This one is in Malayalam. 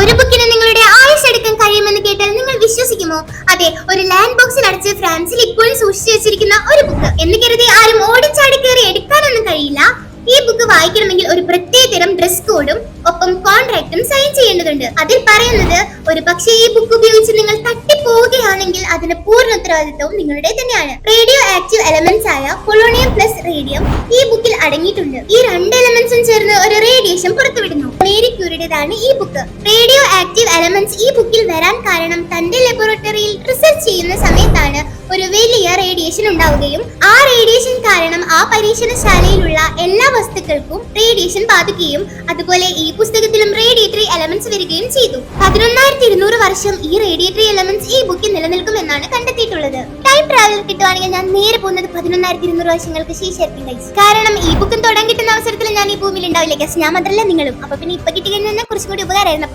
ഒരു ബുക്കിന് നിങ്ങളുടെ ആയുസ് എടുക്കാൻ കഴിയുമെന്ന് കേട്ടാൽ നിങ്ങൾ വിശ്വസിക്കുമോ? അതെ, ഒരു ലാൻഡ് ബോക്സിൽ അടച്ച് ഫ്രാൻസിൽ ഇപ്പോഴും സൂക്ഷിച്ചു വെച്ചിരിക്കുന്ന ഒരു ബുക്ക് എന്ന് കരുതി ആരും ഓടിച്ചാടി കയറി എടുക്കാനൊന്നും കഴിയില്ല. ഈ ബുക്ക് വായിക്കണമെങ്കിൽ ഒരു പ്രത്യേകതരം ഡ്രസ് കോഡും ഒപ്പം കോൺട്രാക്റ്റും സൈൻ ചെയ്യേണ്ടതുണ്ട്. അതിൽ പറയുന്നത്, ഒരു പക്ഷേ ഈ ബുക്ക് ഉപയോഗിച്ച് നിങ്ങൾ തട്ടിപ്പോവുകയാണെങ്കിൽ അതിന്റെ പൂർണ്ണ ഉത്തരവാദിത്വവും നിങ്ങളുടെ തന്നെയാണ്. റേഡിയോ ആക്റ്റീവ് എലമെന്റ്സ് ആയ പൊളോണിയം പ്ലസ് റേഡിയം ഈ ബുക്കിൽ അടങ്ങിയിട്ടുണ്ട്. ഈ രണ്ട് എലമെന്റ്സും ചേർന്ന് ഒരു റേഡിയേഷൻ പുറത്തുവിടുന്നു. മേരി ക്യൂറിയുടേതാണ് ഈ ബുക്ക്. റേഡിയോ ആക്റ്റീവ് എലമെന്റ്സ് ഈ ബുക്കിൽ വരാൻ കാരണം തന്റെ ലബോറട്ടറിയിൽ റിസർച്ച് ചെയ്യുന്ന സമയത്താണ് ഒരു വലിയ റേഡിയേഷൻ ഉണ്ടാവുകയും ആ റേഡിയേഷൻ കാരണം ആ പരീക്ഷണശാലയിലുള്ള എല്ലാ വസ്തുക്കൾക്കും റേഡിയേഷൻ ബാധിക്കുകയും അതുപോലെ ഈ പുസ്തകത്തിലും റേഡിയേറ്ററി എലമെന്റ്സ് വരികയും ചെയ്തു. 11,200 വർഷം ഈ റേഡിയേറ്ററി എലമെന്റ്സ് ഈ ബുക്കിൽ നിലനിൽക്കും എന്നാണ് കണ്ടെത്തിയിട്ടുള്ളത്. ടൈം ട്രാവൽ കിട്ടുവാണെങ്കിൽ ഞാൻ നേരെ പോകുന്നത് 11,200 വർഷങ്ങൾക്ക് ശേഷമായിരിക്കും ഗൈസ്. കാരണം ഈ ബുക്കും തുടങ്ങി കിട്ടുന്ന അവസരത്തിൽ ഞാൻ ഈ ഭൂമിയിൽ ഉണ്ടാവില്ല ഗൈസ്. ഞാൻ മാത്രമല്ല നിങ്ങളും. അപ്പൊ പിന്നെ ഇപ്പൊ കിട്ടിക്കഴിഞ്ഞാൽ കുറച്ചും കൂടി ഉപകാരമായിരുന്നു.